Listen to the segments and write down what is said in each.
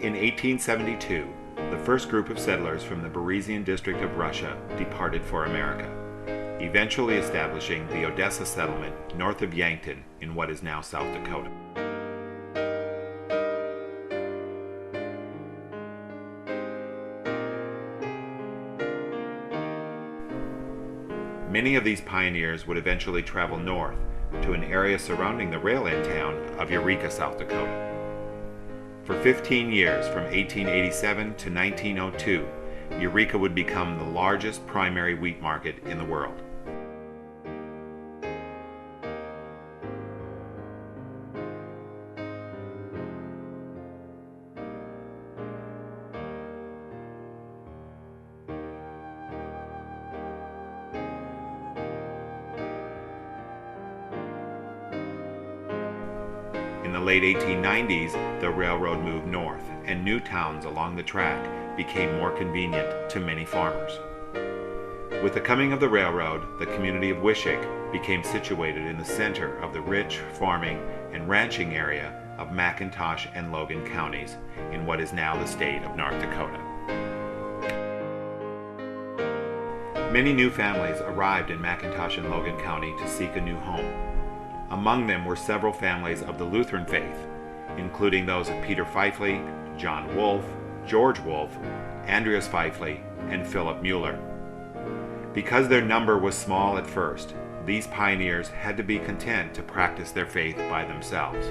In 1872, the first group of settlers from the Berezyan district of Russia departed for America, eventually establishing the Odessa settlement north of Yankton in what is now South Dakota. Many of these pioneers would eventually travel north to an area surrounding the rail-end town of Eureka, South Dakota. For 15 years, from 1887 to 1902, Eureka would become the largest primary wheat market in the world. In the late 1890s, the railroad moved north, and new towns along the track became more convenient to many farmers. With the coming of the railroad, the community of Wishek became situated in the center of the rich farming and ranching area of McIntosh and Logan counties in what is now the state of North Dakota. Many new families arrived in McIntosh and Logan County to seek a new home. Among them were several families of the Lutheran faith, including those of Peter Pfeifle, John Wolfe, George Wolfe, Andreas Pfeifle, and Philip Mueller. Because their number was small at first, these pioneers had to be content to practice their faith by themselves.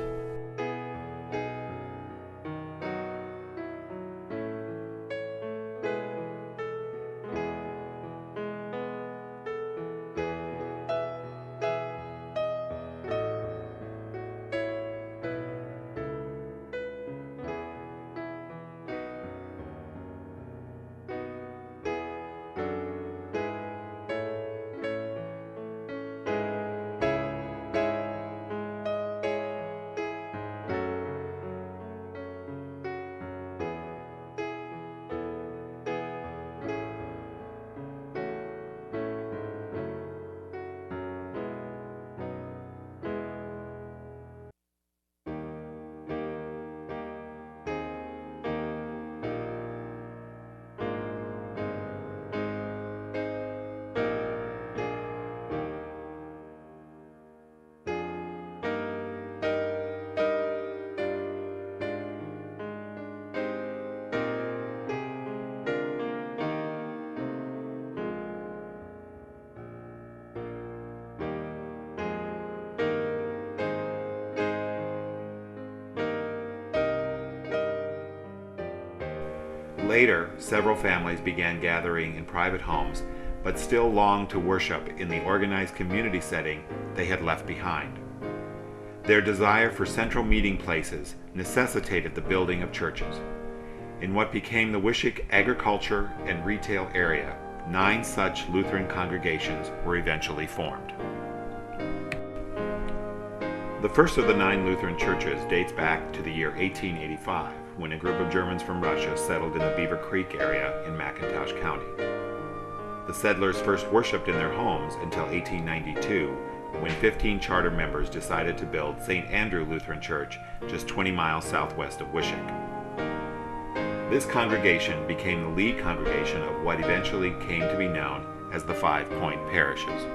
Later, several families began gathering in private homes, but still longed to worship in the organized community setting they had left behind. Their desire for central meeting places necessitated the building of churches. In what became the Wishek agriculture and retail area, 9 such Lutheran congregations were eventually formed. The first of the 9 Lutheran churches dates back to the year 1885, when a group of Germans from Russia settled in the Beaver Creek area in McIntosh County. The settlers first worshipped in their homes until 1892, when 15 charter members decided to build St. Andrew Lutheran Church just 20 miles southwest of Wishek. This congregation became the lead congregation of what eventually came to be known as the 5 Point Parishes.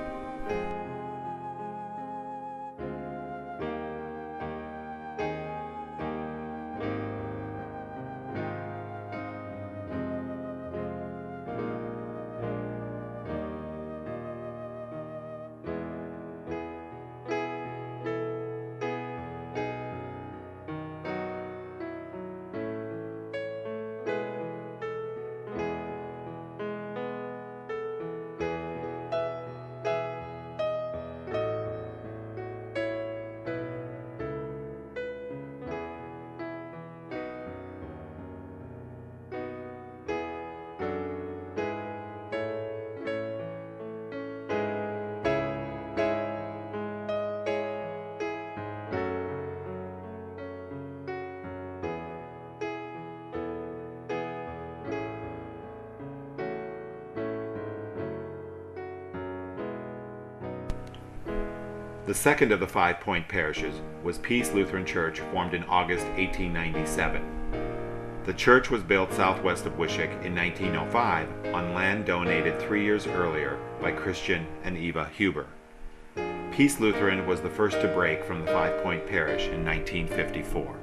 The second of the 5 Point parishes was Peace Lutheran Church, formed in August 1897. The church was built southwest of Wishek in 1905 on land donated 3 years earlier by Christian and Eva Huber. Peace Lutheran was the first to break from the 5-point parish in 1954.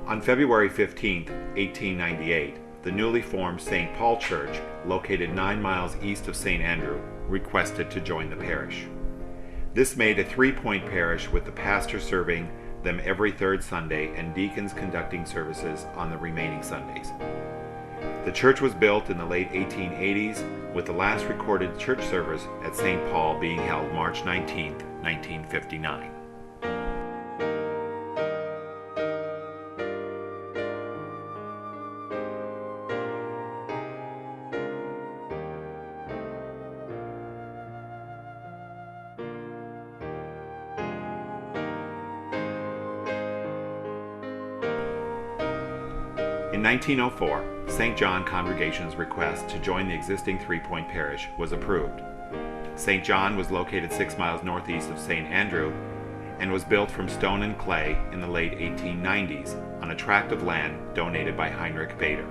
On February 15, 1898, the newly formed St. Paul Church, located 9 miles east of St. Andrew, requested to join the parish. This made a 3-point parish with the pastor serving them every third Sunday and deacons conducting services on the remaining Sundays. The church was built in the late 1880s, with the last recorded church service at St. Paul being held March 19, 1959. In 1904, St. John Congregation's request to join the existing 3-point parish was approved. St. John was located 6 miles northeast of St. Andrew and was built from stone and clay in the late 1890s on a tract of land donated by Heinrich Bader.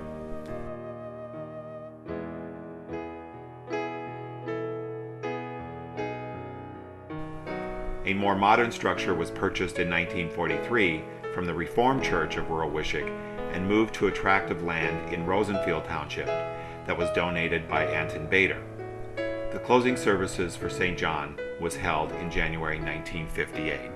A more modern structure was purchased in 1943 from the Reformed Church of rural Wishek and moved to a tract of land in Rosenfield Township that was donated by Anton Bader. The closing services for St. John was held in January 1958.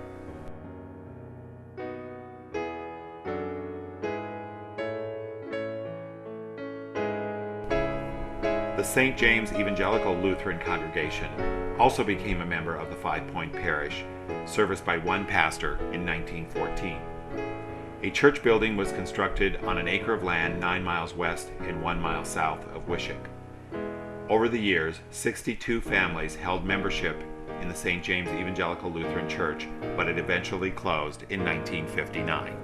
The St. James Evangelical Lutheran congregation also became a member of the 5-point parish, serviced by one pastor in 1914. A church building was constructed on an acre of land 9 miles west and 1 mile south of Wishek. Over the years, 62 families held membership in the St. James Evangelical Lutheran Church, but it eventually closed in 1959.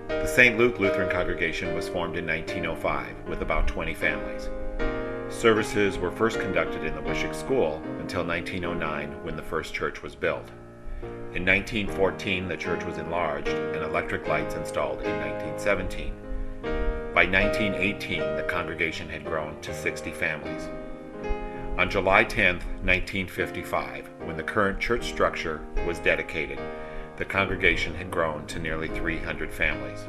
The St. Luke Lutheran congregation was formed in 1905 with about 20 families. Services were first conducted in the Wishek School until 1909 when the first church was built. In 1914, the church was enlarged and electric lights installed in 1917. By 1918, the congregation had grown to 60 families. On July 10, 1955, when the current church structure was dedicated, the congregation had grown to nearly 300 families.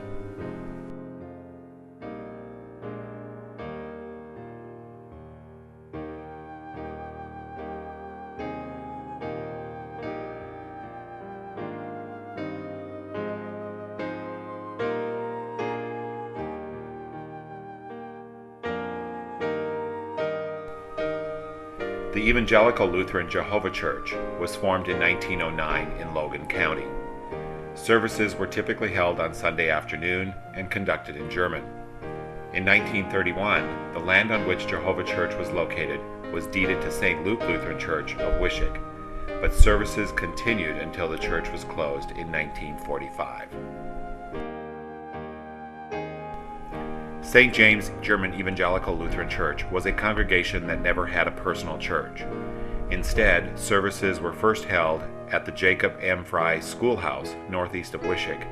The Evangelical Lutheran Jehovah Church was formed in 1909 in Logan County. Services were typically held on Sunday afternoon and conducted in German. In 1931, the land on which Jehovah Church was located was deeded to St. Luke Lutheran Church of Wishek, but services continued until the church was closed in 1945. St. James German Evangelical Lutheran Church was a congregation that never had a personal church. Instead, services were first held at the Jacob M. Fry Schoolhouse northeast of Wishek,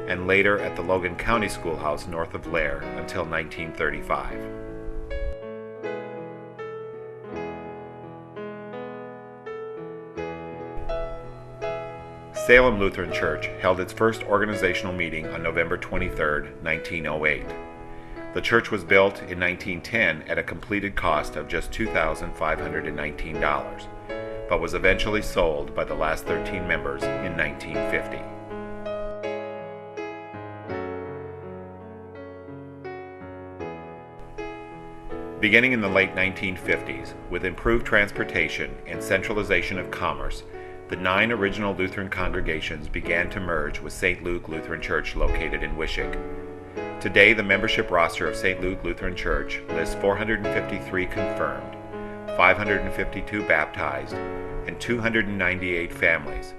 and later at the Logan County Schoolhouse north of Lair until 1935. Salem Lutheran Church held its first organizational meeting on November 23, 1908. The church was built in 1910 at a completed cost of just $2,519, but was eventually sold by the last 13 members in 1950. Beginning in the late 1950s, with improved transportation and centralization of commerce, the 9 original Lutheran congregations began to merge with St. Luke Lutheran Church located in Wishek. Today, the membership roster of St. Luke Lutheran Church lists 453 confirmed, 552 baptized, and 298 families